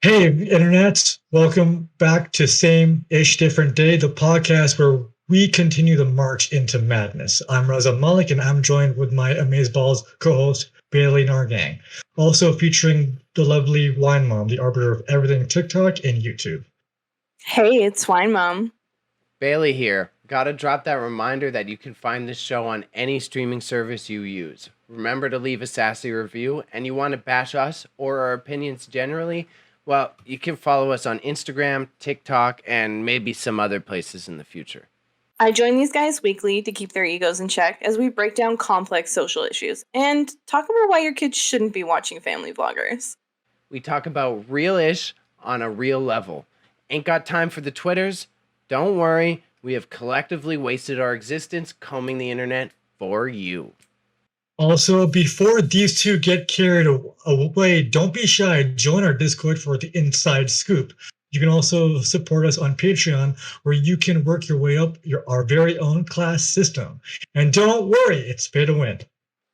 Hey, Internet. Welcome back to Same-ish Different Day, the podcast where we continue the march into madness. I'm Raza Malik, and I'm joined with my Amazeballs co-host, Bailey Nargang. Also featuring the lovely Wine Mom, the arbiter of everything TikTok and YouTube. Hey, it's Wine Mom. Bailey here. Gotta drop that reminder that you can find this show on any streaming service you use. Remember to leave a sassy review, and you want to bash us or our opinions generally? Well, you can follow us on Instagram, TikTok, and maybe some other places in the future. I join these guys weekly to keep their egos in check as we break down complex social issues and talk about why your kids shouldn't be watching family vloggers. We talk about real-ish on a real level. Ain't got time for the Twitters? Don't worry, we have collectively wasted our existence combing the internet for you. Also, before these two get carried away, don't be shy. Join our Discord for the inside scoop. You can also support us on Patreon, where you can work your way up our very own class system. And don't worry, it's pay to win.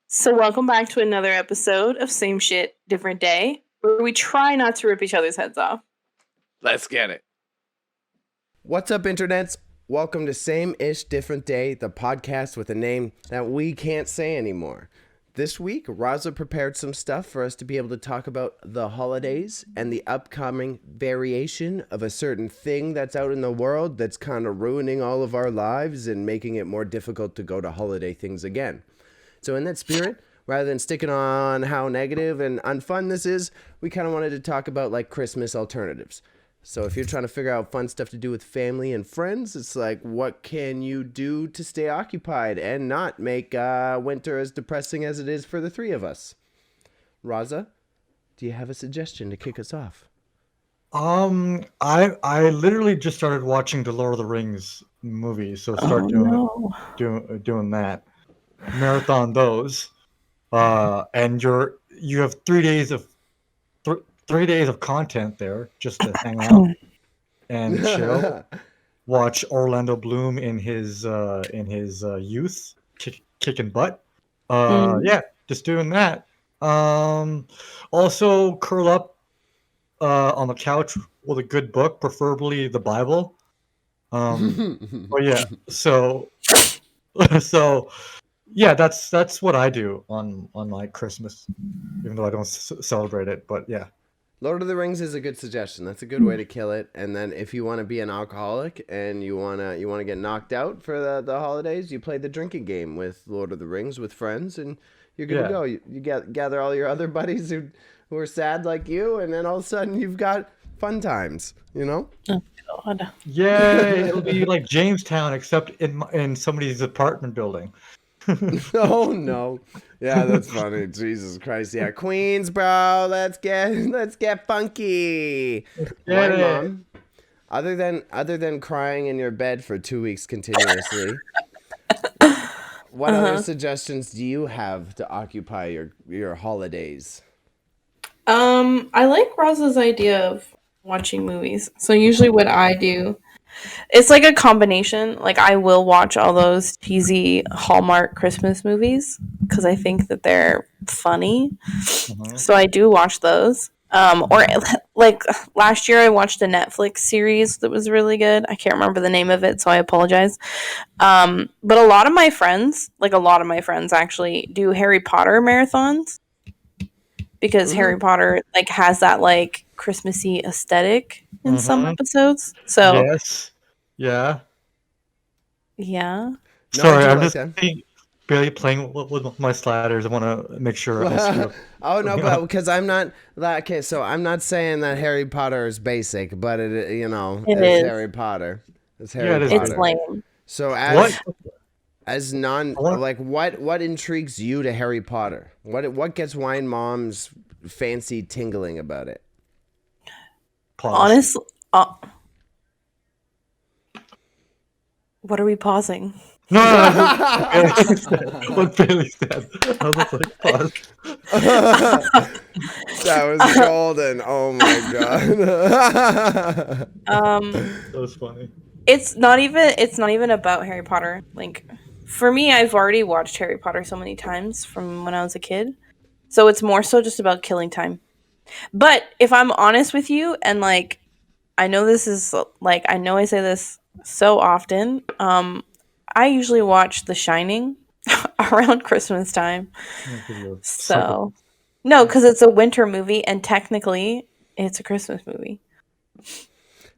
So welcome back to another episode of Same Shit, Different Day, where we try not to rip each other's heads off. Let's get it. What's up, internets? Welcome to Same-ish Different Day, the podcast with a name that we can't say anymore. This week, Raza prepared some stuff for us to be able to talk about the holidays and the upcoming variation of a certain thing that's out in the world that's kind of ruining all of our lives and making it more difficult to go to holiday things again. So in that spirit, rather than sticking on how negative and unfun this is, we kind of wanted to talk about like Christmas alternatives. So if you're trying to figure out fun stuff to do with family and friends, it's like, what can you do to stay occupied and not make winter as depressing as it is for the three of us? Raza, do you have a suggestion to kick us off? I literally just started watching the Lord of the Rings movies, so start doing that. Marathon those. And you have 3 days of 3 days of content there just to hang out and chill. Watch Orlando Bloom in his youth kicking butt. Yeah, just doing that. Also curl up on the couch with a good book, preferably the Bible. But yeah, so yeah, that's what I do on like Christmas, even though I don't celebrate it. But yeah. Lord of the Rings is a good suggestion. That's a good way to kill it. And then if you want to be an alcoholic and you wanna get knocked out for the holidays, you play the drinking game with Lord of the Rings with friends, and you're good to go. You gather all your other buddies who are sad like you, and then all of a sudden you've got fun times, you know? Oh, God. Yay! It'll be like Jamestown, except in somebody's apartment building. Oh no. Yeah, that's funny. Jesus Christ. Yeah, Queens, bro. Let's get funky. Wine Mom, other than crying in your bed for 2 weeks continuously, what other suggestions do you have to occupy your holidays? I like Raza's idea of watching movies. So usually what I do, it's like a combination. Like I will watch all those cheesy Hallmark Christmas movies because I think that they're funny. So I do watch those. Or like last year I watched a Netflix series that was really good. I can't remember the name of it, so I apologize. But a lot of my friends actually do Harry Potter marathons because Harry Potter like has that like Christmassy aesthetic in some episodes. So yes, yeah. Yeah. Sorry, I'm just barely playing with my sliders. I want to make sure. Oh no, but because I'm not okay. So I'm not saying that Harry Potter is basic, but it is Harry Potter. It's Harry Potter. It's lame. So what intrigues you to Harry Potter? What gets Wine Mom's fancy tingling about it? Honestly, what are we pausing? No. What Bailey said. I was like, pause. That was golden. Oh my god. That was funny. It's not even about Harry Potter. Like, for me, I've already watched Harry Potter so many times from when I was a kid. So it's more so just about killing time. But if I'm honest with you, and like, I know this is like, I know I say this so often. I usually watch The Shining around Christmas time. Because you're psycho. So, no, because it's a winter movie, and technically, it's a Christmas movie.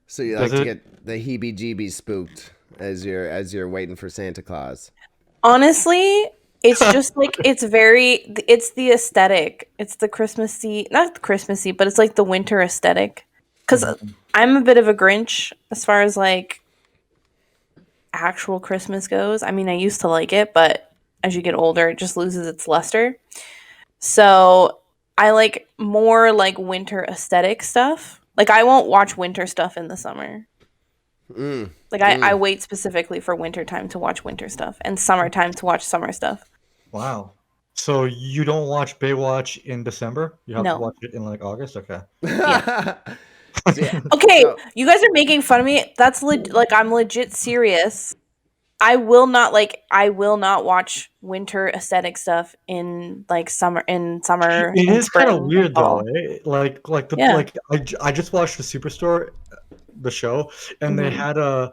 So you Does like to it? get the heebie-jeebies spooked as you're waiting for Santa Claus. Honestly, it's just like it's the aesthetic. It's the Christmassy, not Christmassy, but it's like the winter aesthetic. Because Mhm. I'm a bit of a Grinch as far as like actual Christmas goes. I mean, I used to like it, but as you get older, it just loses its luster. So I like more like winter aesthetic stuff. Like I won't watch winter stuff in the summer. Like I wait specifically for winter time to watch winter stuff and summertime to watch summer stuff. Wow. So you don't watch Baywatch in December? You have to No. watch it in like August? Okay. Yeah. So, yeah. Okay, So you guys are making fun of me. That's like I'm legit serious. I will not watch winter aesthetic stuff in like summer It in is kind of spring and weird though, fall. eh? Yeah. I just watched the Superstore, the show, and they Hmm. had a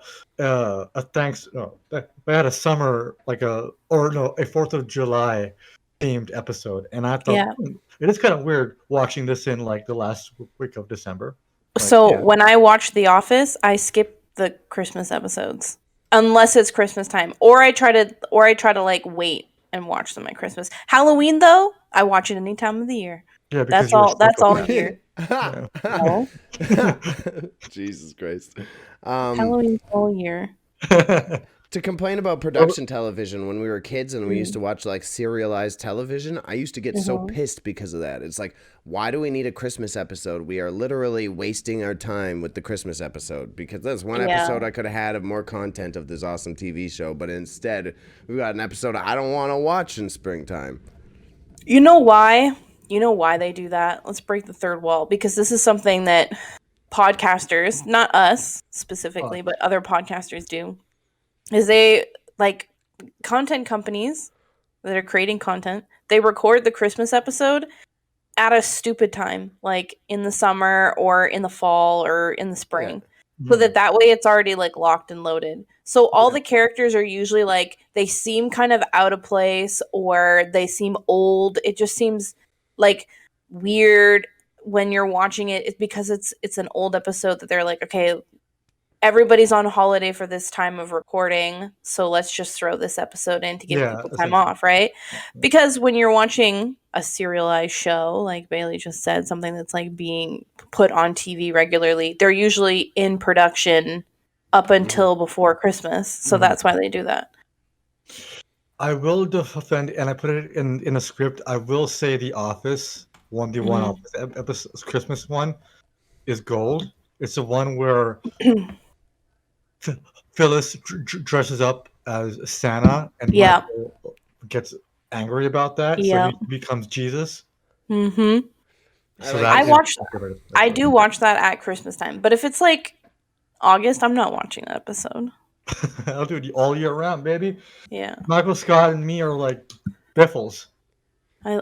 thanks no, they had a summer like a 4th of July themed episode, and I thought Yeah. it is kind of weird watching this in like the last week of December. Like, So yeah. when I watch The Office, I skip the Christmas episodes unless it's Christmas time, or I try to like wait and watch them at Christmas. Halloween though, I watch it any time of the year. Yeah, because That's you're a all. That's all psychopath. year. Yeah. No, Jesus Christ. Halloween's all year. To complain about production television when we were kids and we used to watch like serialized television, I used to get so Mhm. pissed because of that. It's like, why do we need a Christmas episode? We are literally wasting our time with the Christmas episode because there's one Yeah. episode I could have had of more content of this awesome TV show, but instead we got an episode I don't want to watch in springtime. You know why? You know why they do that? Let's break the third wall because this is something that podcasters, not us specifically, but other podcasters do. Is they like content companies that are creating content, they record the Christmas episode at a stupid time, like in the summer or in the fall or in the spring. So that way it's already like locked and loaded. So all the characters are usually like they seem kind of out of place or they seem old. It just seems like weird when you're watching it. It's because it's an old episode that they're like, okay, everybody's on holiday for this time of recording, so let's just throw this episode in to give Yeah, people time essentially. off, right? Because when you're watching a serialized show, like Bailey just said, something that's like being put on TV regularly, they're usually in production up until before Christmas. So that's why they do that. I will defend, and I put it in a script. I will say The Office, the one Office episode, Christmas one, is gold. It's the one where Phyllis dresses up as Santa, and Yeah. Michael gets angry about that, so Yeah. he becomes Jesus. Mm-hmm. So like that I is watched my favorite I episode. do watch that at Christmas time. But if it's like August, I'm not watching that episode. I'll do it all year round, baby. Yeah. Michael Scott and me are like biffles. I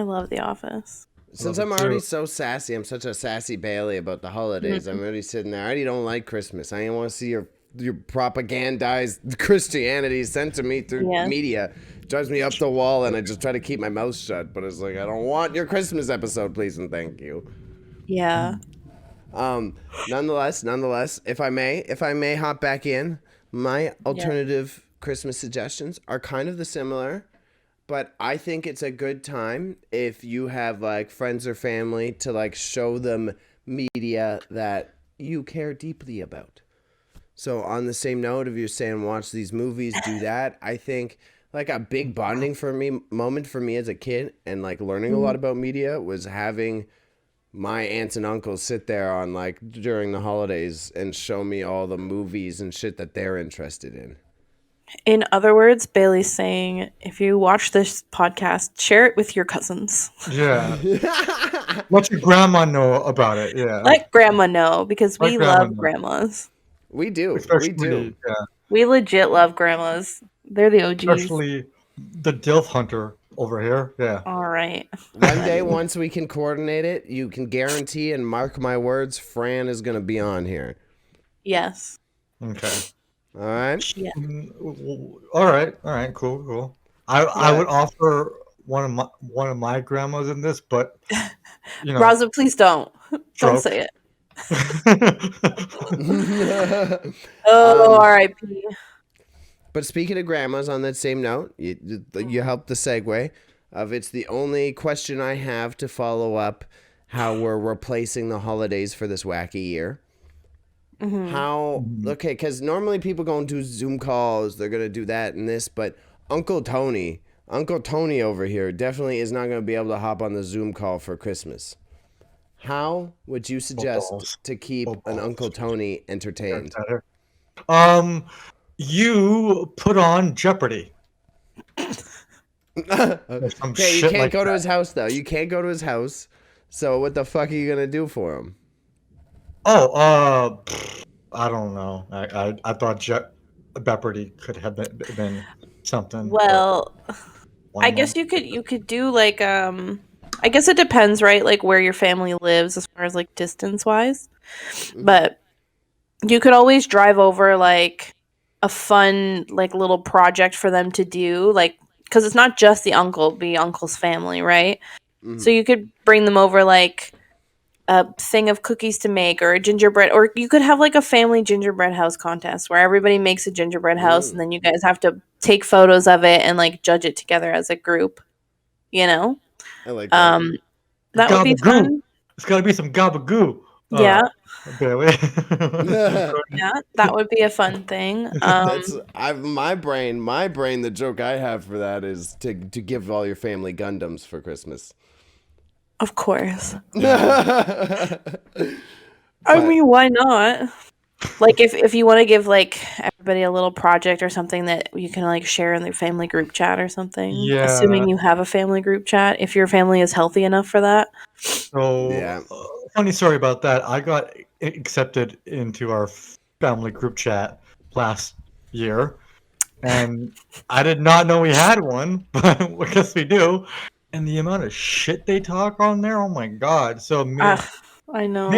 love The Office. Since Love it I'm already too. so sassy, I'm such a sassy Bailey about the holidays. I'm already sitting there. I already don't like Christmas. I don't want to see your propagandized Christianity sent to me through Yeah. media. It drives me up the wall, and I just try to keep my mouth shut. But it's like I don't want your Christmas episode, please and thank you. Yeah. Nonetheless, if I may hop back in, my alternative Christmas suggestions are kind of the similar. But I think it's a good time if you have like friends or family to like show them media that you care deeply about. So on the same note, if you're saying watch these movies, do that. I think like a big bonding moment for me as a kid and like learning a lot about media was having my aunts and uncles sit there on like during the holidays and show me all the movies and shit that they're interested in. In other words, Bailey's saying if you watch this podcast, share it with your cousins. Yeah. Let your grandma know about it. Yeah. Let grandma know because Let we grandma love know. grandmas. We do. Especially, yeah. We legit love grandmas. They're the OGs. Especially the DILF hunter over here. Yeah. All right. One day, once we can coordinate it, you can guarantee and mark my words, Fran is going to be on here. Yes. Okay. All right? Yeah. All right. Cool. I would offer one of my grandmas in this, but Raza, please don't. Don't stroke. say it. Um, R.I.P. But speaking of grandmas, on that same note, you helped the segue of it's the only question I have to follow up how we're replacing the holidays for this wacky year. Okay, because normally people go and do Zoom calls, they're going to do that and this, but Uncle Tony over here definitely is not going to be able to hop on the Zoom call for Christmas. How would you suggest to keep an Uncle Tony entertained? You put on Jeopardy. Okay, you can't go to his house though. You can't go to his house. So what the fuck are you gonna do for him? Oh, I don't know. I thought Jeopardy could have been something. Well, I guess you could do like I guess it depends, right? Like where your family lives as far as like distance wise. But you could always drive over like a fun like little project for them to do, like because it's not just the uncle's family, right? So you could bring them over like a thing of cookies to make or a gingerbread, or you could have like a family gingerbread house contest where everybody makes a gingerbread house and then you guys have to take photos of it and like judge it together as a group, you know? I like that. That would be fun. It's gotta be some gabagoo. Yeah. Barely. Yeah, that would be a fun thing. That's my brain. The joke I have for that is to give all your family Gundams for Christmas. Of course. I mean, why not? Like, if you want to give like everybody a little project or something that you can like share in the family group chat or something. Yeah. Assuming you have a family group chat, if your family is healthy enough for that. So, yeah. Funny story about that. I got accepted into our family group chat last year, and I did not know we had one, but I guess we do. And the amount of shit they talk on there, oh my god! So I know.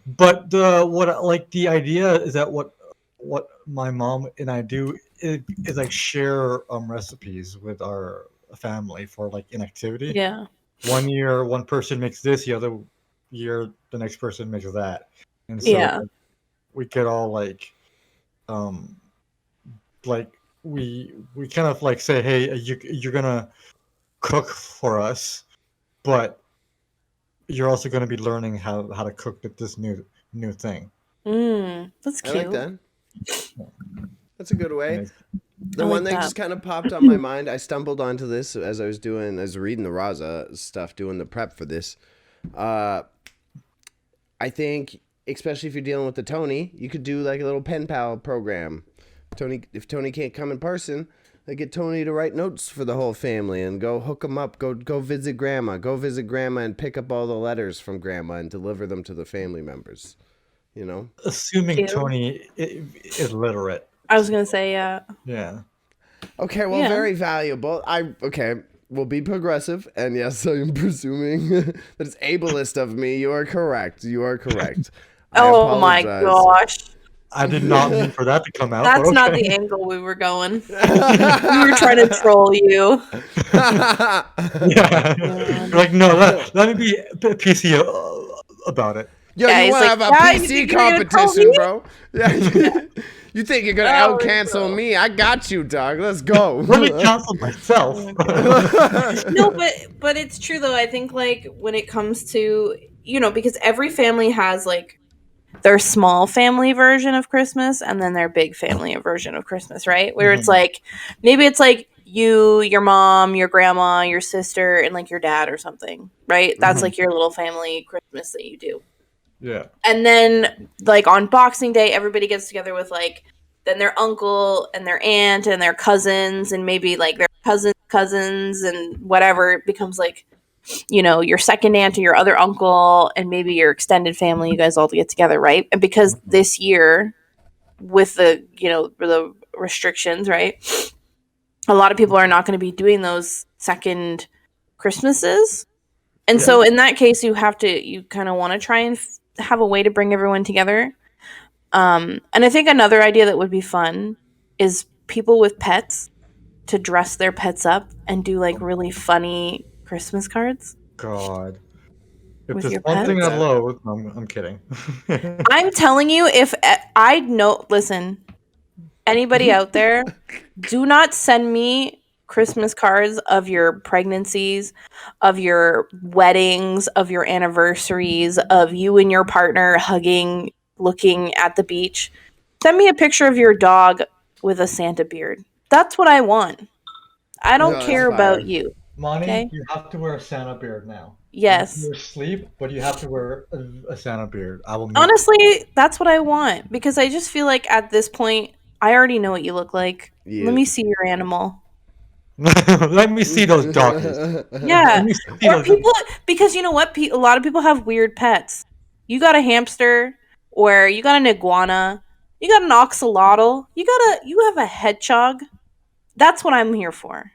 But the idea is that what my mom and I do is like share recipes with our family for like inactivity. Yeah. One year, one person makes this, the other year, the next person makes that, and so we get all like we kind of like say, hey, you're gonna cook for us, but you're also going to be learning how to cook this new thing. That's cute. I like that. That's a good way. The I one like that just kind of popped on my mind, I stumbled onto this as I was reading the Raza stuff, doing the prep for this. I think, especially if you're dealing with the Tony, you could do like a little pen pal program. If Tony can't come in person, they get Tony to write notes for the whole family and go hook them up. Go visit Grandma. Go visit Grandma and pick up all the letters from Grandma and deliver them to the family members. You know? Assuming Tony is literate. I was going to say, yeah. Yeah. Okay, well, very valuable. We'll be progressive. And yes, I'm presuming that it's ableist of me. You are correct. Oh my gosh. I did not mean for that to come out. That's not the angle we were going. We were trying to troll you. Yeah. You're like, no, let me be PC about it. Yo, you want to have a PC competition, bro? Yeah. You think you're going to out-cancel me? I got you, dog. Let's go. Let me cancel myself. No, but it's true, though. I think, like, when it comes to, because every family has, like, their small family version of Christmas and then their big family version of Christmas, right? Where it's like, maybe it's like you, your mom, your grandma, your sister, and like your dad or something, right? That's like your little family Christmas that you do. Yeah. And then like on Boxing Day, everybody gets together with like, then their uncle and their aunt and their cousins and maybe like their cousins and whatever. It becomes like, your second aunt or your other uncle and maybe your extended family, you guys all get together, right? And because this year with the restrictions, right, a lot of people are not going to be doing those second Christmases. And so in that case, you kind of want to try and have a way to bring everyone together. And I think another idea that would be fun is people with pets to dress their pets up and do like really funny Christmas cards. God. If With there's your one thing pets? I loathe, I'm kidding. I'm telling you, if I know, listen, anybody out there, do not send me Christmas cards of your pregnancies, of your weddings, of your anniversaries, of you and your partner hugging, looking at the beach. Send me a picture of your dog with a Santa beard. That's what I want. I don't No, that's care fire. about you. Monty, Okay? you have to wear a Santa beard now. Yes. You sleep, but you have to wear a Santa beard. I will meet Honestly, that's what I want because I just feel like at this point, I already know what you look like. Let me see your animal. Let me see those doggies. Yeah. Let me see Or those. people, because you know what? A lot of people have weird pets. You got a hamster, or you got an iguana, you got an axolotl, you have a hedgehog. That's what I'm here for.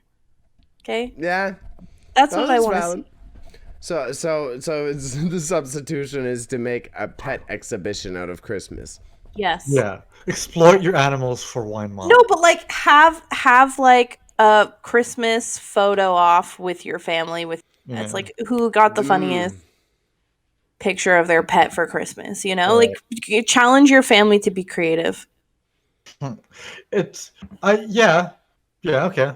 Okay? Yeah, That's what I want to see. So it's, the substitution is to make a pet exhibition out of Christmas. Yes. Yeah. Exploit your animals for wine mom. No, but like have like a Christmas photo off with your family with pets. Like who got the funniest picture of their pet for Christmas, you know? Right. Like you challenge your family to be creative. Yeah, okay.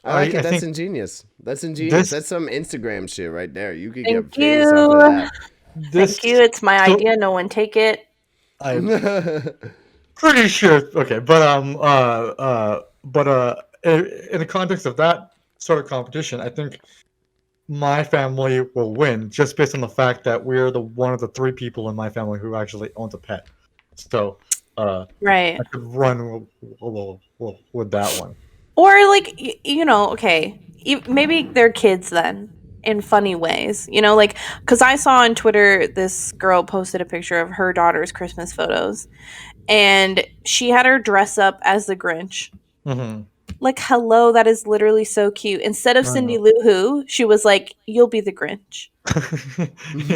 I like it. I That's think ingenious. That's ingenious. That's some Instagram shit right there. You could get Thank famous off of you. that. Thank you. It's my idea. No one take it. I'm pretty sure. Okay, but in the context of that sort of competition, I think my family will win just based on the fact that we're one of the 3 people in my family who actually owns a pet. So, right. I could run with that one. Or like you know, okay, maybe they're kids then in funny ways, you know, like because I saw on Twitter this girl posted a picture of her daughter's Christmas photos, and she had her dress up as the Grinch. Mm-hmm. Like, hello, that is literally so cute. Instead of Cindy Lou Who, she was like, "You'll be the Grinch."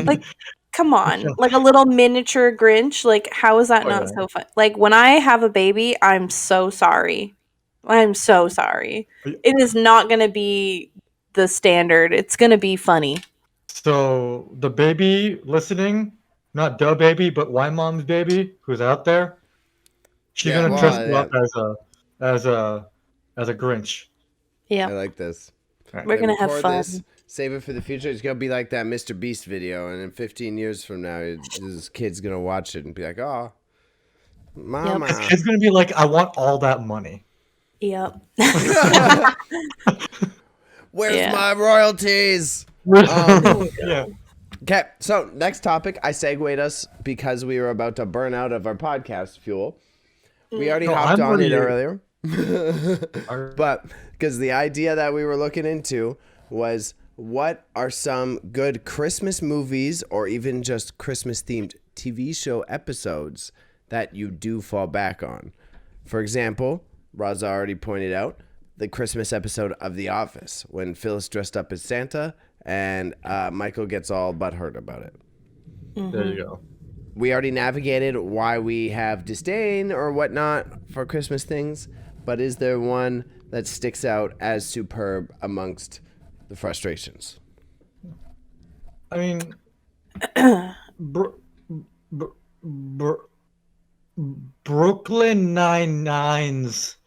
Like, come on, like a little miniature Grinch. Like, how is that not so fun? Like, when I have a baby, I'm so sorry. I'm so sorry. It is not going to be the standard. It's going to be funny. So the baby listening, not the baby, but wine mom's baby, who's out there, she's gonna dress you up as a Grinch. Yeah, I like this. Right. We're gonna have fun. This, save it for the future. It's gonna be like that Mr. Beast video, and in 15 years from now, this kid's gonna watch it and be like, "Oh, mama." This kid's gonna be like, "I want all that money." Yep. Where's my royalties? Yeah. Okay, so next topic, I segued us because we were about to burn out of our podcast fuel. We already hopped on it earlier. But because the idea that we were looking into was what are some good Christmas movies or even just Christmas themed TV show episodes that you do fall back on? For example, Raza already pointed out the Christmas episode of The Office when Phyllis dressed up as Santa and Michael gets all butthurt about it. There you go. We already navigated why we have disdain or whatnot for Christmas things, but is there one that sticks out as superb amongst the frustrations? I mean, Brooklyn Nine-Nine's.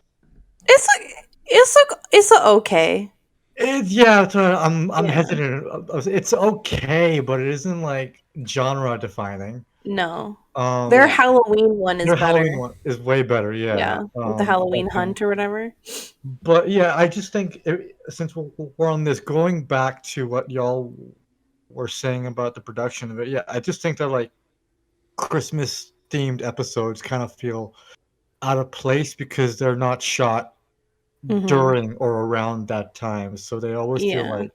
It's okay. I'm hesitant. It's okay, but it isn't like genre defining. No. Their Halloween one is better. Halloween one is way better, yeah. Yeah, with the Halloween hunt or whatever. But yeah, I just think since we're on this, going back to what y'all were saying about the production of it, yeah, I just think that like Christmas themed episodes kind of feel out of place because they're not shot during or around that time, so they always feel like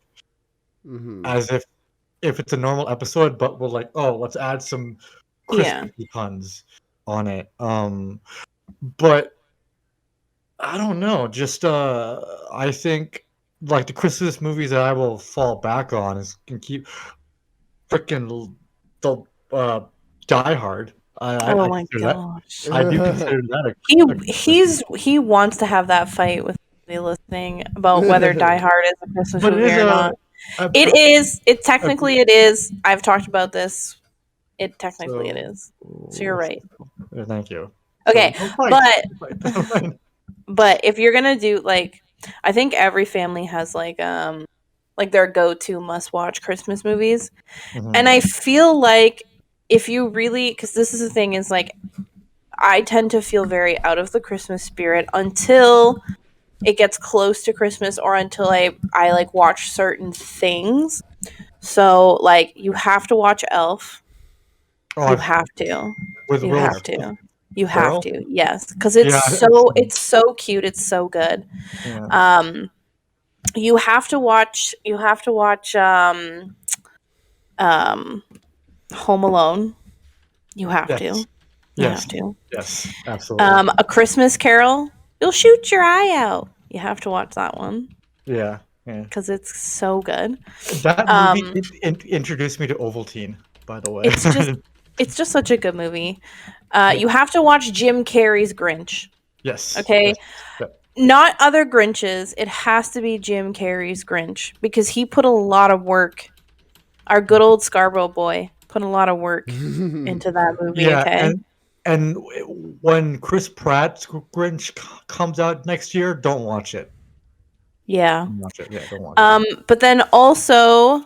as if it's a normal episode, but we're like, oh, let's add some Christmassy puns on it. But I don't know, just I think like the Christmas movies that I will fall back on is can keep freaking the Die Hard. Oh I my consider that. gosh. I do consider that a He wants to have that fight with the listening about whether Die Hard is a Christmas but it movie is or not. a, It is. It a technically it is. I've talked about this. It technically it so. is. So you're right. Thank you. So Okay, don't fight. but Don't fight. but if you're gonna do like, I think every family has like their go-to must-watch Christmas movies, and I feel like if you really, because this is the thing is like I tend to feel very out of the Christmas spirit until it gets close to Christmas or until I like watch certain things. So like you have to watch Elf. Oh, You have to. with You Will have to. You have Ferrell. to. Yes, because Yeah, it's so cute. It's so good. yeah. You have to watch. You have to watch. Um, Home Alone. You have Yes, to. You have yes, to. yes, absolutely. A Christmas Carol. You'll shoot your eye out. You have to watch that one Yeah, yeah. because it's so good. That movie Um, introduced me to Ovaltine, by the way. it's just it's just such a good movie. Yeah. You have to watch Jim Carrey's Grinch. Yes. Okay, Yes. Yeah. not other Grinches. It has to be Jim Carrey's Grinch because he put a lot of work. Our good old Scarborough boy put a lot of work into that movie. Yeah, Okay. and when Chris Pratt's Grinch comes out next year, don't watch it. Yeah. Don't watch it. Yeah, don't watch it. But then also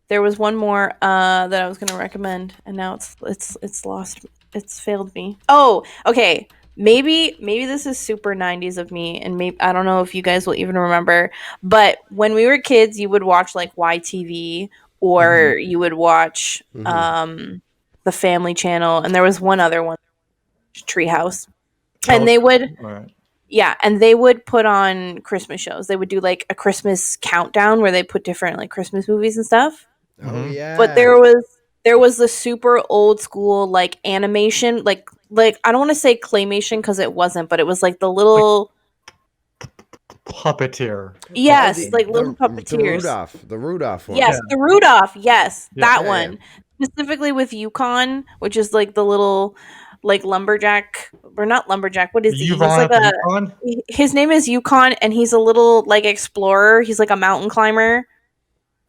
there was one more that I was going to recommend, and now it's lost. It's failed me. Oh, okay. Maybe this is super 90s of me, and maybe I don't know if you guys will even remember, but when we were kids, you would watch like YTV or you would watch the Family Channel, and there was one other one, Treehouse, and they would All right. yeah, and they would put on Christmas shows. They would do like a Christmas countdown where they put different like Christmas movies and stuff. Oh yeah. But there was the super old school like animation, like I don't want to say claymation because it wasn't, but it was like the little Puppeteer. yes, like the little puppeteers. The Rudolph one. Yes, Yeah. the Rudolph. Yes, Yeah. that Yeah, one specifically with Yukon, which is like the little like lumberjack or not lumberjack. What is he? He's like a Yukon? his name is Yukon, and he's a little like explorer. He's like a mountain climber.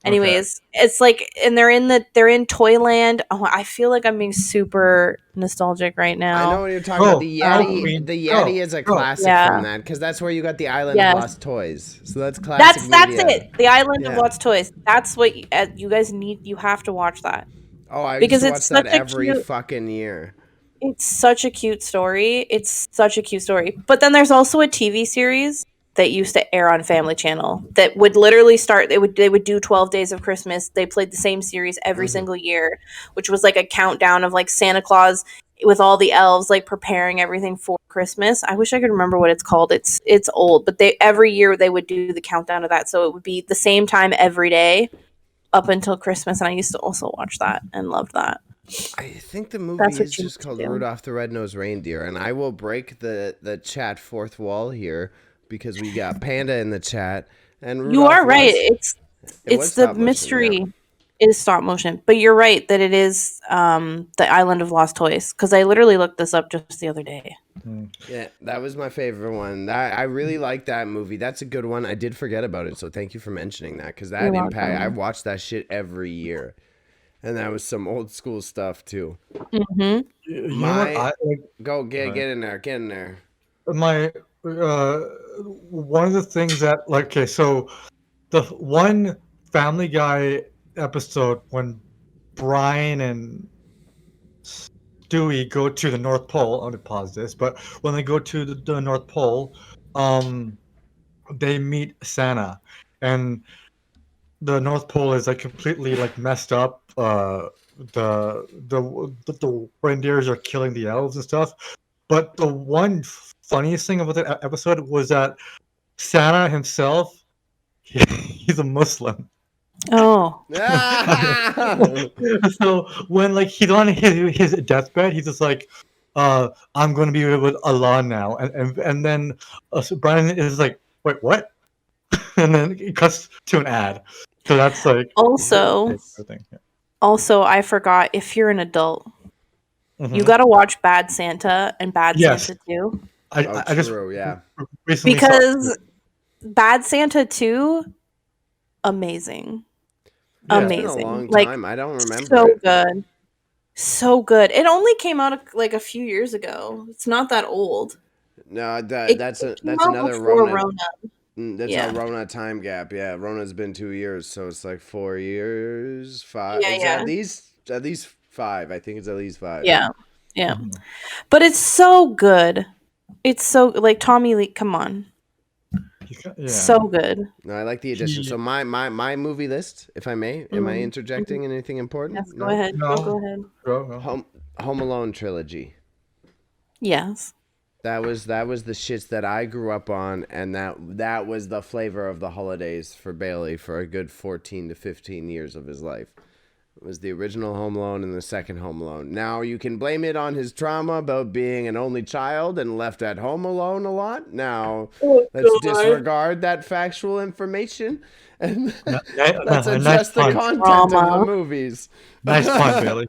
Anyways, it's like, and they're in Toyland. Oh, I feel like I'm being super nostalgic right now. I know what you're talking about. The Yeti, Queen. the Yeti is a classic Yeah. from that because that's where you got the Island Yes. of Lost Toys. So that's classic. That's media. it. The Island of Yeah. Lost Toys. That's what you guys need. You have to watch that. Oh, I Because used to it's watch that such a every cute- fucking year. It's such a cute story. It's such a cute story. But then there's also a TV series that used to air on Family Channel that would literally start. They would do 12 Days of Christmas. They played the same series every single year, which was like a countdown of like Santa Claus with all the elves like preparing everything for Christmas. I wish I could remember what it's called. It's old, but every year they would do the countdown of that. So it would be the same time every day up until Christmas. And I used to also watch that and loved that. I think the movie That's what is you just need to called do. Rudolph the Red-Nosed Reindeer, and I will break the chat fourth wall here because we got Panda in the chat. And Rudolph You are right. was- It's was the stop motion, mystery yeah. is stop motion, but you're right that it is the Island of Lost Toys because I literally looked this up just the other day. Yeah, that was my favorite one. I really like that movie. That's a good one. I did forget about it, so thank you for mentioning that because that You're impact. welcome. I watched that shit every year, and that was some old school stuff too. Mm-hmm. You know what? I like Go get in there, get in there. my one of the things that like okay, so the one Family Guy episode when Brian and Stewie go to the North Pole. I'm gonna pause this, but when they go to the North Pole, they meet Santa, and the North Pole is like completely like messed up. The reindeers are killing the elves and stuff. But the one funniest thing about that episode was that Santa himself, he's a Muslim. Oh, So when like he's on his deathbed, he's just like, "I'm going to be with Allah now," and then so Brian is like, "Wait, what?" and then it cuts to an ad. So that's like Also, thing. Yeah. I forgot, if you're an adult, Mhm. you gotta watch Bad Santa and Bad Yes. Santa 2. I just Yeah. recently saw Because Bad Santa 2, amazing. Yeah. It's been a Amazing. long Like, time. I don't remember so it. good. So good. It only came out like a few years ago. It's not that old. No, It that's came out another before Rona. Rona. That's a Yeah. Rona time gap. Yeah, Rona's been 2 years, so it's like 4 years. 5. Yeah, It's yeah. at least 5. I think it's at least 5. Yeah. Yeah. Mhm. But it's so good. It's so, like, Tommy Lee, come on. Yeah. So good. No, I like the addition. So my movie list, if I may, am I interjecting anything important? Yes, go ahead. No. Go ahead. Go. Home Alone trilogy. Yes. That was the shits that I grew up on, and that was the flavor of the holidays for Bailey for a good 14 to 15 years of his life. It was the original Home Alone and the second Home Alone. Now you can blame it on his trauma about being an only child and left at home alone a lot. Now let's disregard that factual information and let's adjust the content of the movies. Nice pun, Bailey.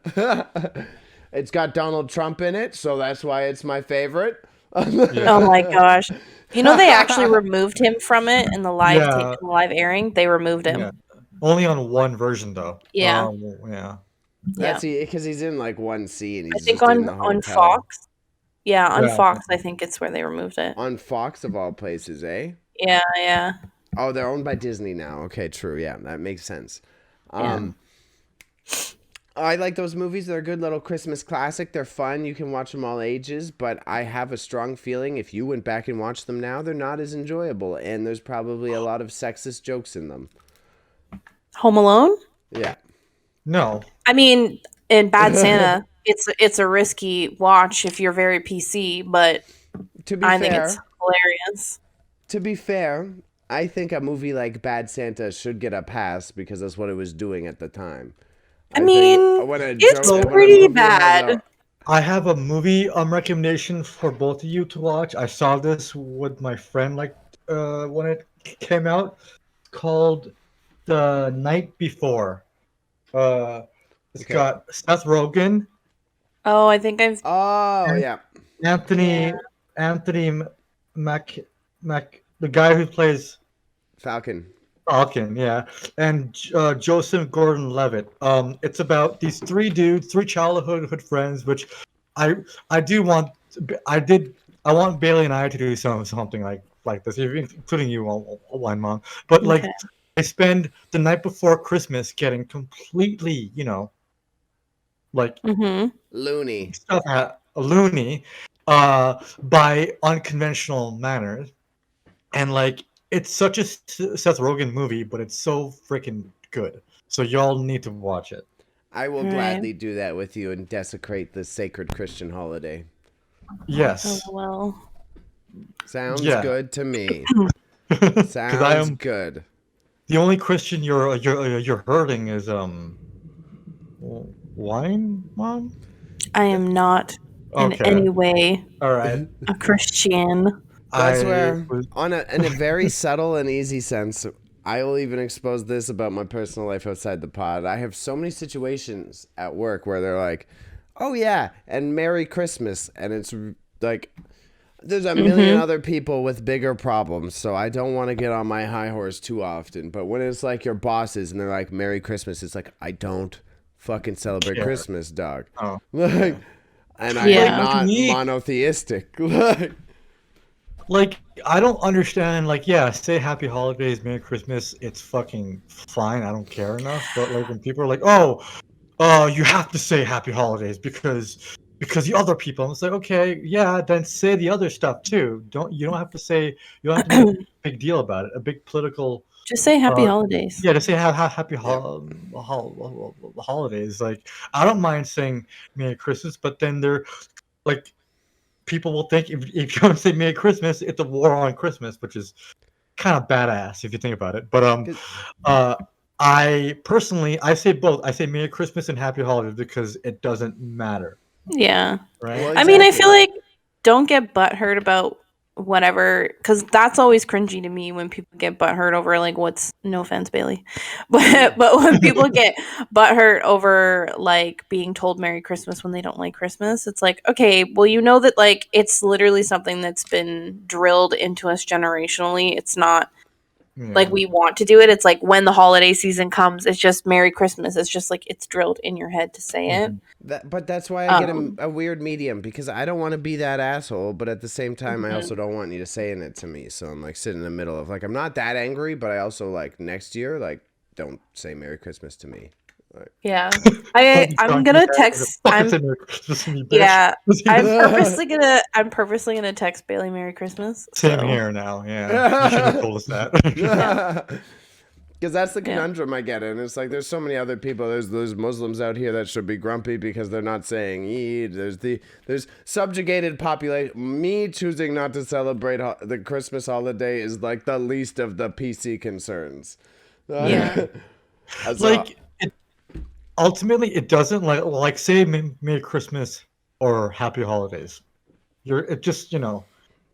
It's got Donald Trump in it, so that's why it's my favorite. Oh my gosh. You know, they actually removed him from it in the live airing. They removed him. Yeah. Only on one version though. Yeah. Yeah. That's because he's in like one scene. I He's think just in the hotel. on Fox. Yeah, on Yeah. Fox, I think it's where they removed it. On Fox of all places, eh? Yeah, yeah. Oh, they're owned by Disney now. Okay, true. Yeah, that makes sense. I like those movies. They're a good little Christmas classic. They're fun. You can watch them all ages, but I have a strong feeling if you went back and watched them now, they're not as enjoyable, and there's probably a lot of sexist jokes in them. Home Alone? Yeah. No. I mean, in Bad Santa, it's a risky watch if you're very PC, but I think it's hilarious. To be fair, I think a movie like Bad Santa should get a pass because that's what it was doing at the time. I mean, it's pretty bad. I have a movie recommendation for both of you to watch. I saw this with my friend when it came out. It's called The Night Before. It's got Seth Rogen. Oh, I think I've. Oh yeah. Anthony Mac, the guy who plays Falcon, yeah, and Joseph Gordon-Levitt. It's about these three dudes, three childhood friends, which I want Bailey and I to do something like this, including you, Wine Mom. But like, they spend the night before Christmas getting completely, like loony stuff loony, by unconventional manners, and like. It's such a Seth Rogen movie, but it's so freaking good. So y'all need to watch it. I will gladly do that with you and desecrate the sacred Christian holiday. Yes. Oh, well. Sounds good to me. Sounds good. The only Christian you're hurting is Wine Mom? I am not in any way a Christian. I swear, in a very subtle and easy sense, I will even expose this about my personal life outside the pod. I have so many situations at work where they're like, oh yeah, and Merry Christmas. And it's like, there's a million other people with bigger problems, so I don't want to get on my high horse too often. But when it's like your bosses and they're like, Merry Christmas, it's like, I don't fucking celebrate Christmas, dog. Oh. Like, and I am not monotheistic. Like, I don't understand, say happy holidays, Merry Christmas, it's fucking fine, I don't care enough, but like when people are like, you have to say happy holidays because the other people, it's like, okay, yeah, then say the other stuff too. You don't have to make a big deal about it, a big political... Just say happy holidays. Yeah, to say happy holidays. Like, I don't mind saying Merry Christmas, but then they're like... People will think if you don't say Merry Christmas, it's a war on Christmas, which is kind of badass if you think about it. But I personally say both. I say Merry Christmas and Happy Holidays because it doesn't matter. Yeah. Right. Well, exactly. I mean, I feel like don't get butthurt about whatever, because that's always cringy to me when people get butthurt over like what's, no offense, Bailey, but when people get butthurt over like being told Merry Christmas when they don't like Christmas, it's like, okay, well, you know that like it's literally something that's been drilled into us generationally. It's not like we want to do it. It's like when the holiday season comes, it's just Merry Christmas. It's just like it's drilled in your head to say it. But that's why I get a weird medium, because I don't want to be that asshole, but at the same time, I also don't want you to saying it to me. So I'm like sitting in the middle of like, I'm not that angry, but I also like next year, like, don't say Merry Christmas to me. Like, yeah, I'm gonna text. I'm purposely gonna text Bailey Merry Christmas. Same here now. Yeah, you should have told us that. Because that's the conundrum I get in. It's like there's so many other people. There's Muslims out here that should be grumpy because they're not saying Eid. There's subjugated population. Me choosing not to celebrate the Christmas holiday is like the least of the PC concerns. Yeah. Like ultimately, it doesn't like say Merry Christmas or Happy Holidays. It just,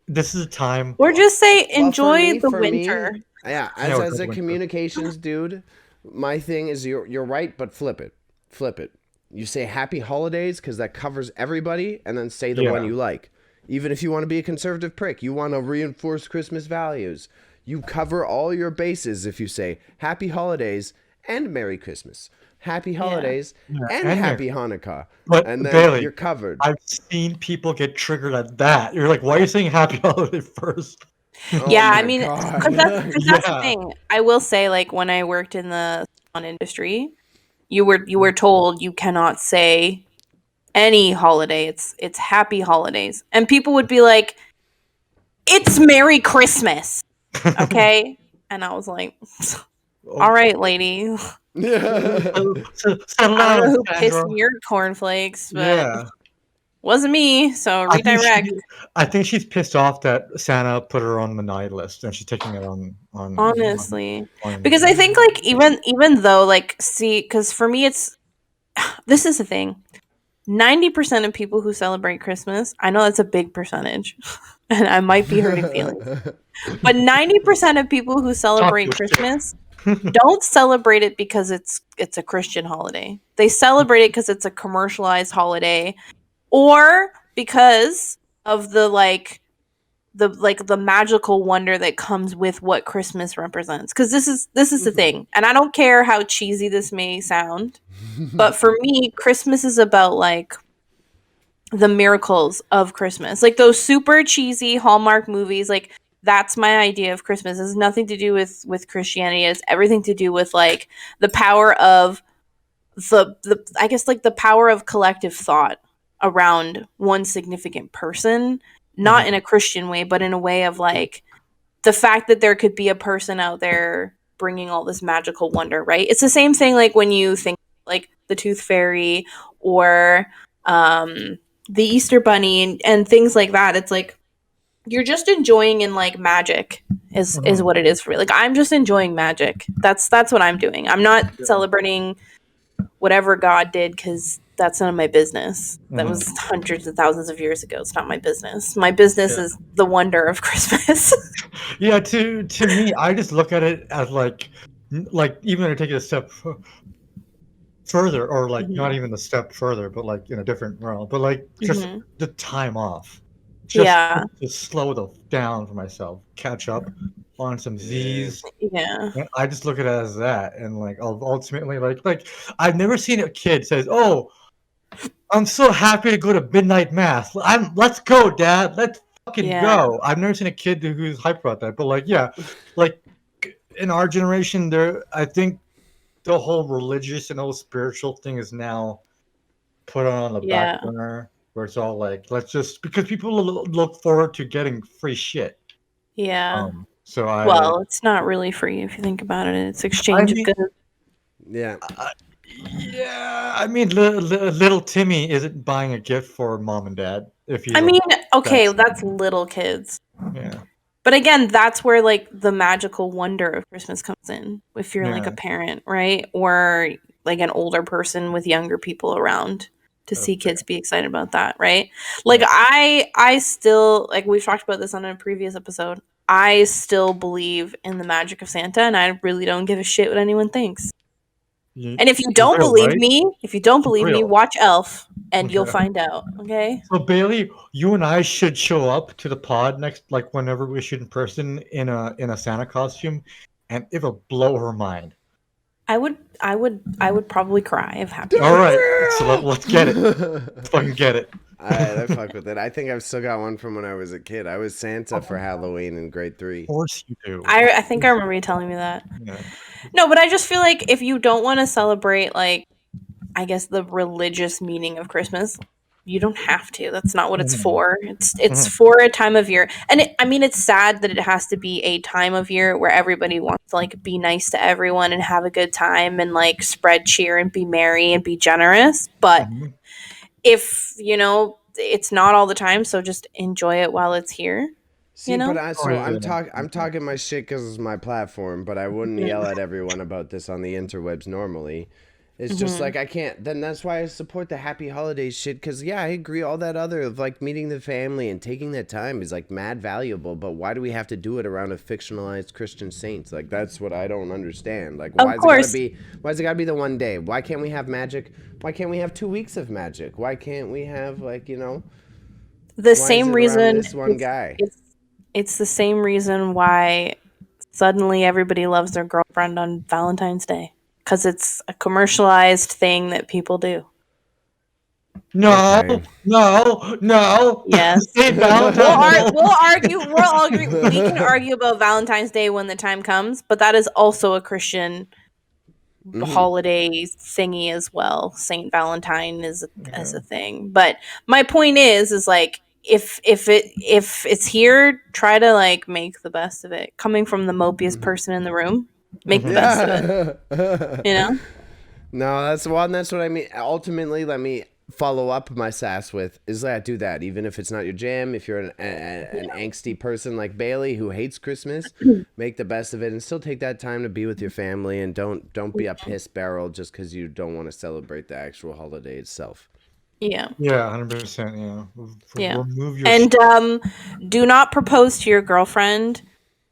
this is a time. Or just say enjoy the winter. Yeah, as a communications dude, my thing is you're right, but flip it. You say Happy Holidays because that covers everybody, and then say the one you like. Even if you want to be a conservative prick, you want to reinforce Christmas values. You cover all your bases if you say Happy Holidays and Merry Christmas. Happy Holidays and Happy Hanukkah. And then Bailey, you're covered. I've seen people get triggered at that. You're like, why are you saying Happy Holiday first? Yeah, I mean, because that's the thing. I will say, like, when I worked in the salon industry, you were told you cannot say any holiday. It's Happy Holidays, and people would be like, "It's Merry Christmas," okay? And I was like, "All right, lady." I don't know who pissed in your cornflakes, but wasn't me, so redirect. I think she's pissed off that Santa put her on the naughty list, and she's taking it on honestly. Because I think, like, even though, like, see, because for me, this is the thing. 90% of people who celebrate Christmas, I know that's a big percentage, and I might be hurting feelings, but 90% of people who celebrate Christmas don't celebrate it because it's a Christian holiday. They celebrate it because it's a commercialized holiday, or because of the magical wonder that comes with what Christmas represents. Because this is the thing, and I don't care how cheesy this may sound, but for me, Christmas is about like the miracles of Christmas, like those super cheesy Hallmark movies. Like, that's my idea of Christmas. It has nothing to do with Christianity. It's everything to do with like the power of the I guess like the power of collective thought around one significant person, not in a Christian way, but in a way of like the fact that there could be a person out there bringing all this magical wonder, right? It's the same thing like when you think like the Tooth Fairy or the Easter Bunny and things like that. It's like you're just enjoying in like magic is what it is for me. Like, I'm just enjoying magic. That's what I'm doing. I'm not celebrating whatever God did, because that's none of my business. That was hundreds of thousands of years ago. It's not my business. My business is the wonder of Christmas. Yeah, to me, I just look at it as like even to take it a step further, or like not even a step further, but like in a different realm, but like just the time off. Just to slow down for myself, catch up on some Z's. Yeah. And I just look at it as that, and like ultimately, like I've never seen a kid says, "Oh, I'm so happy to go to midnight mass. Let's go, Dad. Let's fucking go." I've never seen a kid who's hyped about that. But like in our generation, I think the whole religious and whole spiritual thing is now put on the back burner. Where it's all like, let's just, because people look forward to getting free shit. Yeah. So it's not really free if you think about it. It's exchange of goods. Yeah. I mean, little Timmy isn't buying a gift for mom and dad. That's little kids. Yeah. But again, that's where like the magical wonder of Christmas comes in. If you're like a parent, right? Or like an older person with younger people around. to see kids be excited about that, right? Like I still, like we've talked about this on a previous episode, I still believe in the magic of Santa, and I really don't give a shit what anyone thinks. And if you don't believe me, watch Elf and you'll find out. Okay. So Bailey, you and I should show up to the pod next, like whenever we shoot in person in a Santa costume, and it'll blow her mind. I would probably cry if happy. All right, so let's get it. Let's fucking get it. I fuck with it. I think I've still got one from when I was a kid. I was Santa for Halloween in grade 3. Of course you do. I think I remember you telling me that. Yeah. No, but I just feel like if you don't want to celebrate, like, I guess the religious meaning of Christmas, you don't have to. That's not what it's for. It's for a time of year. And it's sad that it has to be a time of year where everybody wants to, like, be nice to everyone and have a good time and, like, spread cheer and be merry and be generous. But if, it's not all the time, so just enjoy it while it's here. See, but I'm talking my shit because it's my platform, but I wouldn't yell at everyone about this on the interwebs normally. It's just like I can't. Then that's why I support the happy holidays shit. Because I agree. All that other of like meeting the family and taking that time is like mad valuable. But why do we have to do it around a fictionalized Christian saint? Like that's what I don't understand. Like why is it gotta be the one day? Why can't we have magic? Why can't we have 2 weeks of magic? Why can't we have the same reason? This one guy. It's the same reason why suddenly everybody loves their girlfriend on Valentine's Day. Because it's a commercialized thing that people do. No. Yes. We'll argue. We can argue about Valentine's Day when the time comes, but that is also a Christian holiday thingy as well. Saint Valentine is a thing. But my point is like if it's here, try to like make the best of it. Coming from the mopiest person in the room. Make the best of it. No, that's what I mean. Ultimately, let me follow up my sass with is that do that even if it's not your jam. If you're an angsty person like Bailey who hates Christmas, make the best of it and still take that time to be with your family and don't be a piss barrel just because you don't want to celebrate the actual holiday itself. Yeah. Yeah, 100%. Yeah. Remove your do not propose to your girlfriend.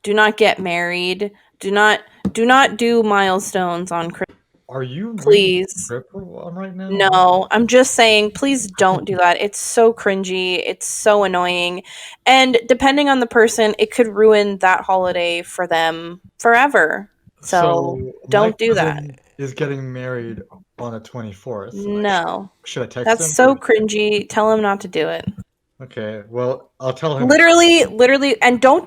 Do not get married. Do not do milestones on Christmas. Are you please right now? No, I'm just saying please don't do that. It's so cringy, it's so annoying, and depending on the person it could ruin that holiday for them forever. So don't do that. Is getting married on the 24th. No. Should I text him? That's so cringy. Tell him not to do it. Okay, well, I'll tell him. Literally, and don't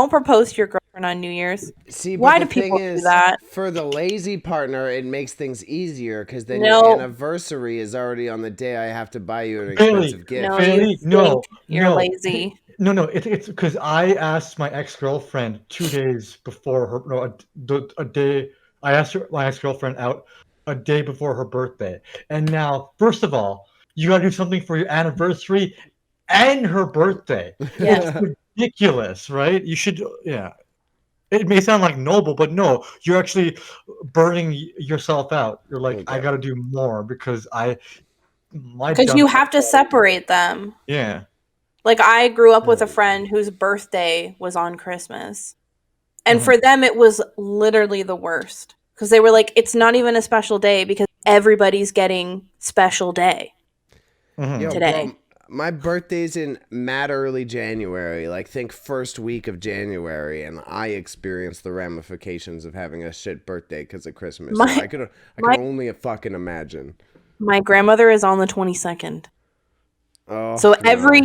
propose to your girlfriend on New Year's. See, but why the do people thing is, do that? For the lazy partner, it makes things easier because then your anniversary is already on the day I have to buy you an expensive gift. No, you're lazy. No, it's because I asked my ex-girlfriend 2 days before her. No, a day. I asked my ex-girlfriend out a day before her birthday, and now, first of all, you gotta do something for your anniversary and her birthday. Yes. It's ridiculous, right? You should, It may sound like noble, but no, you're actually burning yourself out. You're like, I got to do more because you have to separate them. Yeah. Like I grew up with a friend whose birthday was on Christmas. And for them, it was literally the worst because they were like, it's not even a special day because everybody's getting special day today. Bro, my birthday's in mad early January, like think first week of January, and I experienced the ramifications of having a shit birthday because of Christmas. I can only fucking imagine. My grandmother is on the 22nd. So every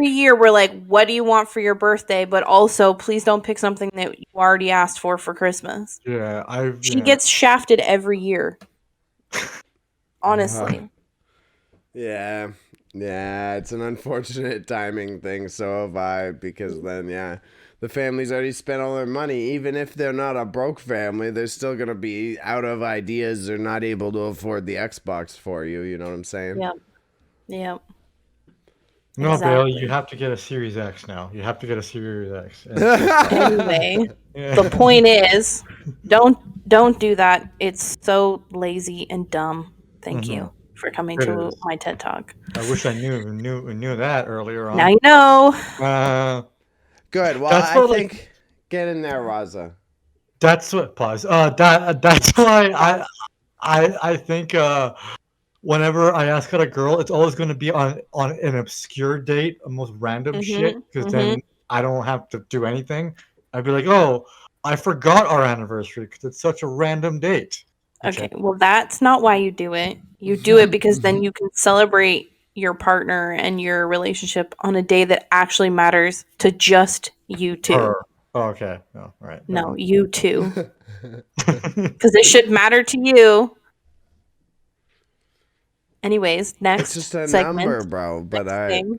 year we're like, what do you want for your birthday? But also, please don't pick something that you already asked for Christmas. Yeah, she gets shafted every year. Honestly. Yeah, it's an unfortunate timing thing. So have I, because then, the family's already spent all their money. Even if they're not a broke family, they're still going to be out of ideas or not able to afford the Xbox for you. You know what I'm saying? Yep. No, Bill, you have to get a Series X now. You have to get a Series X. Anyway, the point is, don't do that. It's so lazy and dumb. Thank you. for coming It to is. my TED Talk. I wish I knew that earlier on. Now you know. Good. Well, That's I what, think get in there, Raza. That's what pause. That's why I think whenever I ask out a girl, it's always going to be on an obscure date, a most random shit, because then I don't have to do anything. I'd be like, oh, I forgot our anniversary because it's such a random date. Okay, well, that's not why you do it. You do it because then you can celebrate your partner and your relationship on a day that actually matters to just you two. Her. Oh, okay. No, right. No, you two. Because it should matter to you. Anyways, next It's just a segment. number, bro. But thing.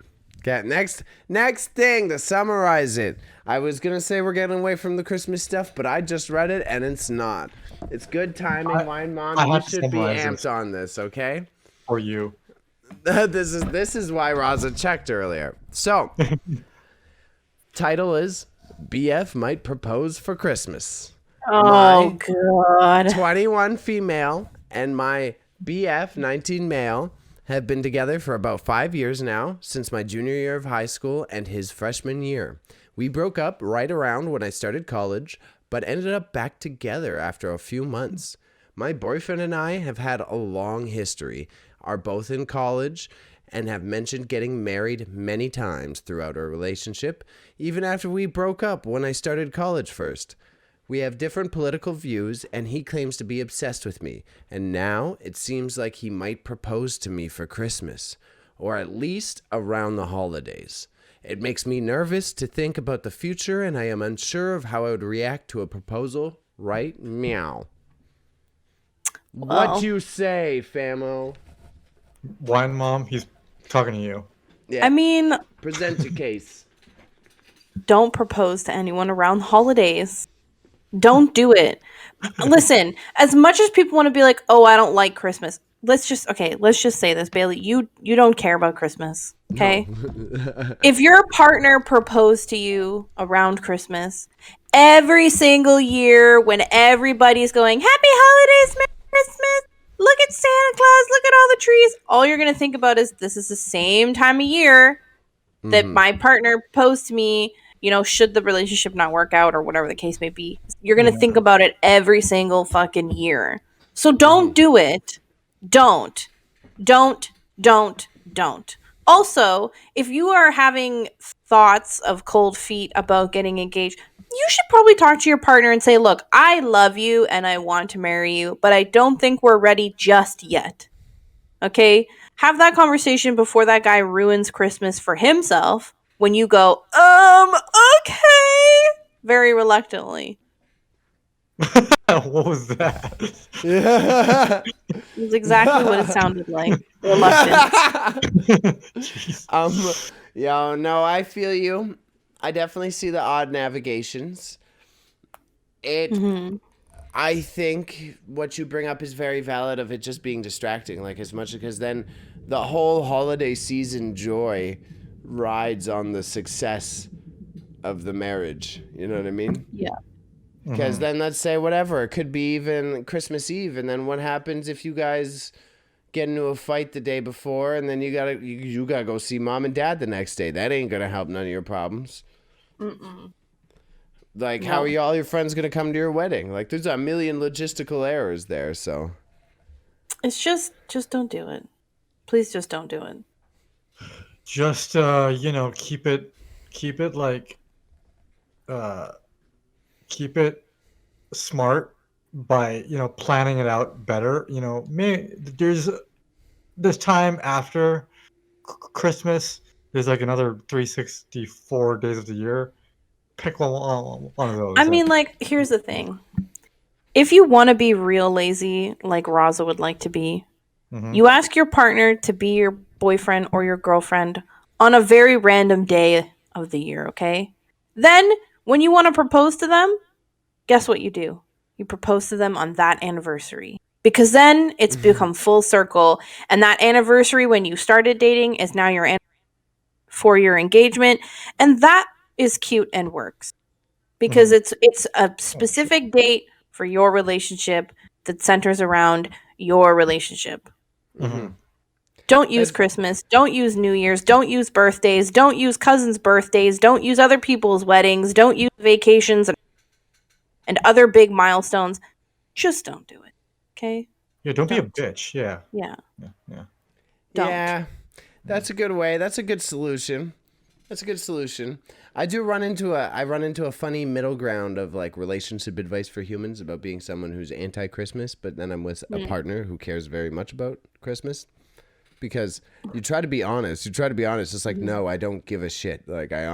Next thing to summarize it. I was gonna say we're getting away from the Christmas stuff, but I just read it and it's not. It's good timing, Wine Mom. You should be amped on this, okay? For you. This is why Raza checked earlier. So, title is BF Might Propose for Christmas. Oh, God. 21 female and my BF 19 male have been together for about 5 years now, since my junior year of high school and his freshman year. We broke up right around when I started college, but ended up back together after a few months. My boyfriend and I have had a long history, are both in college, and have mentioned getting married many times throughout our relationship, even after we broke up when I started college first. We have different political views, and he claims to be obsessed with me, and now it seems like he might propose to me for Christmas, or at least around the holidays. It makes me nervous to think about the future, and I am unsure of how I would react to a proposal right meow. What you say, famo? Wine Mom, he's talking to you. Yeah. I mean, present your case. Don't propose to anyone around holidays. Don't do it. Listen, as much as people want to be like, oh, I don't like Christmas. Let's just say this, Bailey. You don't care about Christmas, okay? No. If your partner proposed to you around Christmas, every single year when everybody's going, Happy Holidays, Merry Christmas, look at Santa Claus, look at all the trees, all you're going to think about is this is the same time of year that my partner proposed to me. You know, should the relationship not work out or whatever the case may be, you're going to think about it every single fucking year. So don't do it. Don't. Also, if you are having thoughts of cold feet about getting engaged, you should probably talk to your partner and say, look, I love you and I want to marry you, but I don't think we're ready just yet. Okay? Have that conversation before that guy ruins Christmas for himself. When you go, okay, very reluctantly. What was that? It was exactly what it sounded like. Reluctant. No, I feel you. I definitely see the odd navigations. I think what you bring up is very valid of it just being distracting, like as much because then the whole holiday season joy rides on the success of the marriage. You know what I mean? Yeah. Because then let's say whatever, it could be even Christmas Eve, and then what happens if you guys get into a fight the day before, and then you gotta go see mom and dad the next day? That ain't gonna help none of your problems. Like, how are all your friends gonna come to your wedding? Like, there's a million logistical errors there. So it's just don't do it. Please, just don't do it. Just keep it like keep it smart by planning it out better. There's this time after Christmas. There's like another 364 days of the year. Pick one of those. I mean, like, here's the thing. If you want to be real lazy, like Raza would like to be, you ask your partner to be your boyfriend or your girlfriend on a very random day of the year, okay? Then, when you want to propose to them, guess what you do? You propose to them on that anniversary. Because then it's become full circle, and that anniversary when you started dating is now your anniversary for your engagement, and that is cute and works. Because it's a specific date for your relationship that centers around your relationship. Don't use Christmas. Don't use New Year's. Don't use birthdays. Don't use cousins' birthdays. Don't use other people's weddings. Don't use vacations and other big milestones. Just don't do it. Okay? Yeah, don't be a bitch. Yeah. Yeah. Yeah. Don't. Yeah, that's a good way. That's a good solution. I run into a funny middle ground of like relationship advice for humans about being someone who's anti-Christmas, but then I'm with a partner who cares very much about Christmas. Because you try to be honest. It's like, no, I don't give a shit. Like, I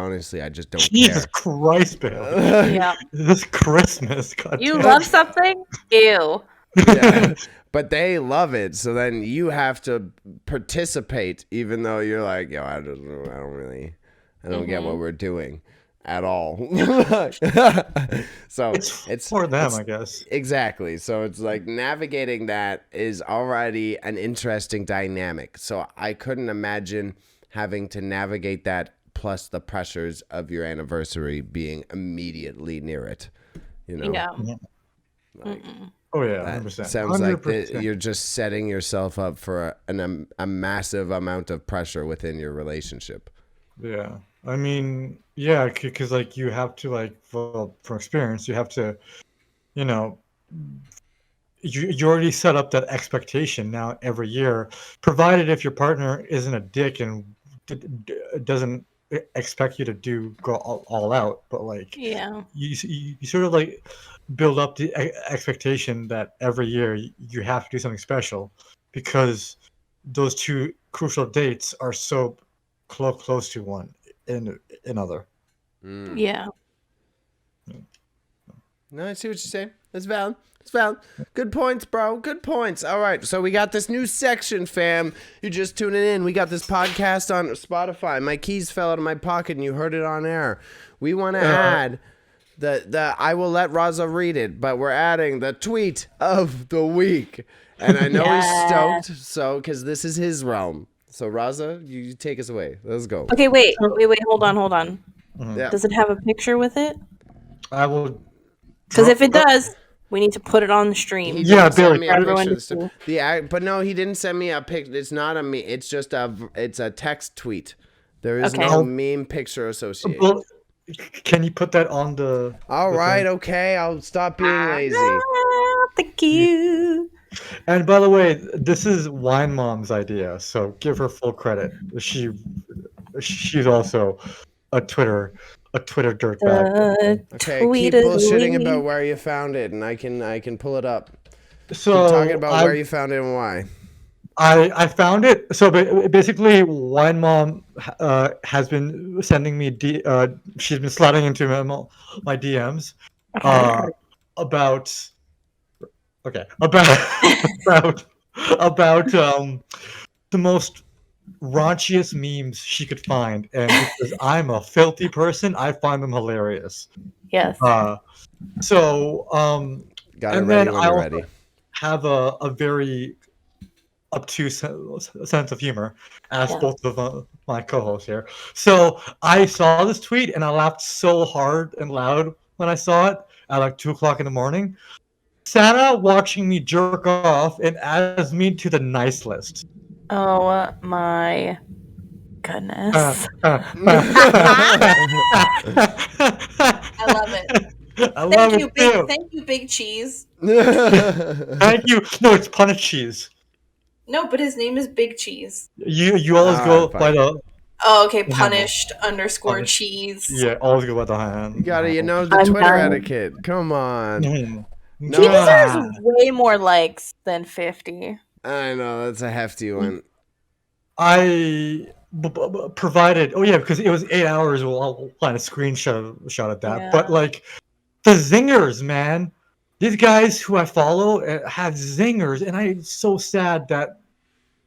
just don't Jesus care. Christ, Bill. Yeah. This Christmas. God You damn. love something? Ew. Yeah. But they love it. So then you have to participate, even though you're like, yo, I don't get what we're doing at all. So it's for them, I guess. Exactly. So it's like navigating that is already an interesting dynamic. So I couldn't imagine having to navigate that plus the pressures of your anniversary being immediately near it. You know? Yeah. Like, oh yeah, 100%. Sounds 100%. like you're just setting yourself up for a massive amount of pressure within your relationship. Yeah. I mean, yeah, because like you have to from experience, you have to, you know, you already set up that expectation now every year, provided if your partner isn't a dick and doesn't expect you to go all out, but like Yeah. you sort of like build up the expectation that every year you have to do something special because those two crucial dates are so close to one another. Yeah. No, I see what you're saying. That's valid. It's valid. Good points, bro. Good points. All right. So we got this new section, fam. You're just tuning in. We got this podcast on Spotify. My keys fell out of my pocket and you heard it on air. We want to add the I will let Raza read it, but we're adding the tweet of the week. And I know he's stoked, because this is his realm. So Raza, you take us away. Let's go. Okay, wait. Hold on. Yeah. Does it have a picture with it? I will. Because if it does, we need to put it on the stream. He Yeah, didn't send me a everyone picture to of the stuff. But no, he didn't send me a picture. It's not a meme. It's just it's a text tweet. There is no meme picture associated. Well, can you put that on the? All right, okay. I'll stop being lazy. Thank you. And by the way, this is Wine Mom's idea, so give her full credit. She's also a Twitter dirtbag. Okay, keep bullshitting about where you found it, and I can pull it up. So keep talking about where you found it and why. I found it. So basically, Wine Mom has been sending me she's been sliding into my DMs about the most raunchiest memes she could find, and because I'm a filthy person, I find them hilarious. Yes. So got it ready when you're ready. Have a very obtuse sense of humor, as both of my co-hosts here. So I saw this tweet and I laughed so hard and loud when I saw it at like 2:00 in the morning. Santa watching me jerk off and adds me to the nice list. Oh my goodness. I love it. Thank you, Big Cheese. Thank you. No, it's Punished Cheese. No, but his name is Big Cheese. You always go by the. Oh, okay. Punished _ cheese. Yeah, always go by the hand. You got it. You know the Twitter etiquette. Come on. He deserves way more likes than 50. I know, that's a hefty one. I provided. Oh yeah, because it was 8 hours. I'll find a screenshot of that. Yeah. But like the zingers, man. These guys who I follow have zingers, and I'm so sad that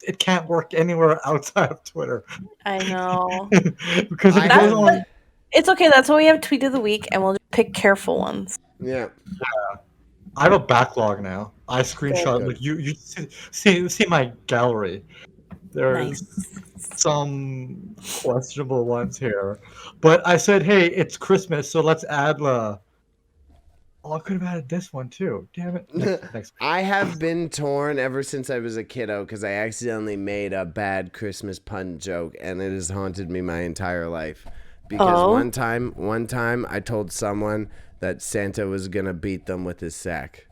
it can't work anywhere outside of Twitter. I know. Because it's okay. That's why we have Tweet of the Week, and we'll just pick careful ones. Yeah. I have a backlog now. I screenshot like you see my gallery. There's some questionable ones here, but I said, hey, it's Christmas, so let's add Oh, I could have added this one too. Damn it. Next. I have been torn ever since I was a kiddo because I accidentally made a bad Christmas pun joke, and it has haunted me my entire life. Because one time I told someone that Santa was gonna beat them with his sack.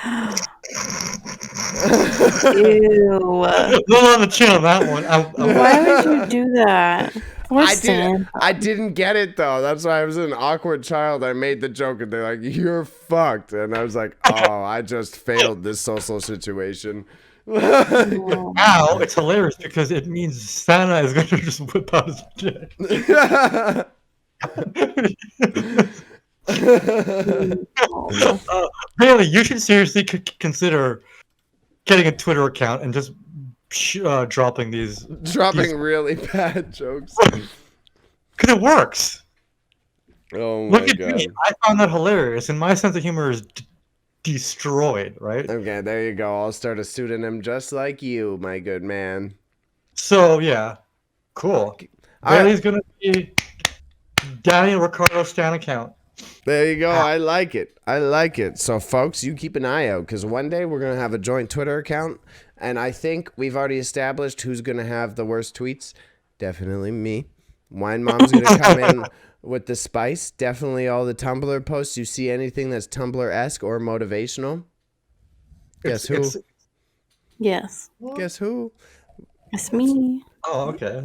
Ew. No, on the channel, that one. Why would you do that? I didn't get it though. That's why I was an awkward child. I made the joke and they're like, "You're fucked," and I was like, "Oh, I just failed this social situation." Now it's hilarious because it means Santa is going to just whip out his dick. Bailey, you should seriously consider getting a Twitter account and just dropping these really bad jokes because it works. Oh my god! Me. I found that hilarious, and my sense of humor is destroyed. Right? Okay, there you go. I'll start a pseudonym just like you, my good man. So yeah, cool. Bailey's gonna be Daniel Ricardo Stan account. There you go. I like it. I like it. So, folks, you keep an eye out because one day we're going to have a joint Twitter account. And I think we've already established who's going to have the worst tweets. Definitely me. Wine Mom's going to come in with the spice. Definitely all the Tumblr posts. You see anything that's Tumblr-esque or motivational? Guess who? Yes. Guess who? It's me. Oh, okay.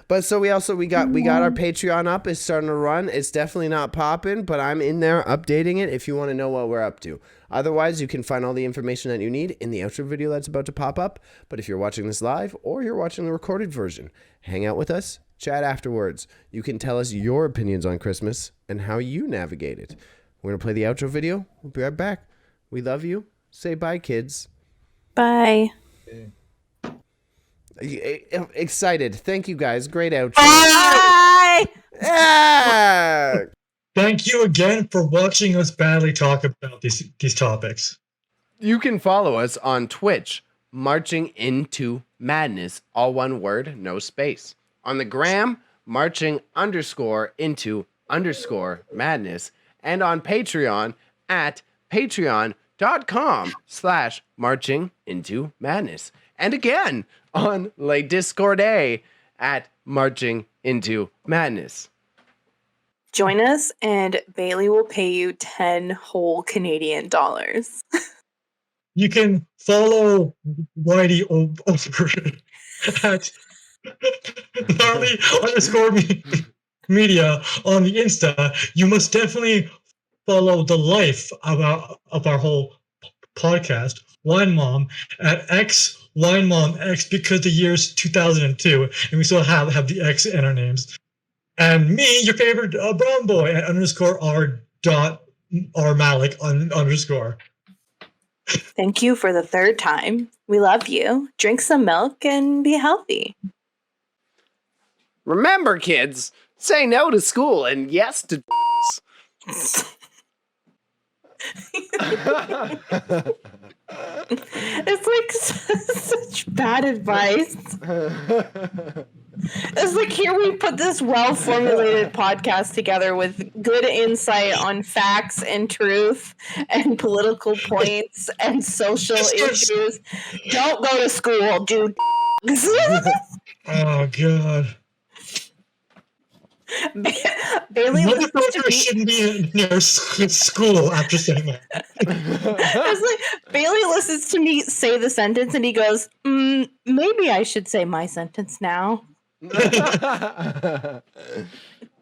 But so we got our Patreon up. It's starting to run. It's definitely not popping, but I'm in there updating it if you want to know what we're up to. Otherwise, you can find all the information that you need in the outro video that's about to pop up. But if you're watching this live or you're watching the recorded version, hang out with us, chat afterwards. You can tell us your opinions on Christmas and how you navigate it. We're going to play the outro video. We'll be right back. We love you. Say bye, kids. Bye. Excited. Thank you guys. Great outro. Bye. Yeah. Thank you again for watching us badly talk about these topics. You can follow us on Twitch, Marching Into Madness, all one word, no space. On the gram, marching_into_madness, and on Patreon at patreon.com/marchingintomadness. And again, on Le Discord at Marching Into Madness. Join us and Bailey will pay you 10 whole Canadian dollars. You can follow Whitey over at gnarly_media on the Insta. You must definitely follow the life of our whole podcast, Wine Mom, at Wine Mom X, because the year's 2002, and we still have the X in our names. And me, your favorite brown boy, at _r.r_malik_. Thank you for the third time. We love you. Drink some milk and be healthy. Remember, kids, say no to school and yes to It's like such bad advice. It's like, here we put this well-formulated podcast together with good insight on facts and truth and political points and social issues. Don't go to school, dude. Oh, God. Bailey Motherfucker shouldn't be near school after saying that. It's like, Bailey listens to me say the sentence and he goes, maybe I should say my sentence now.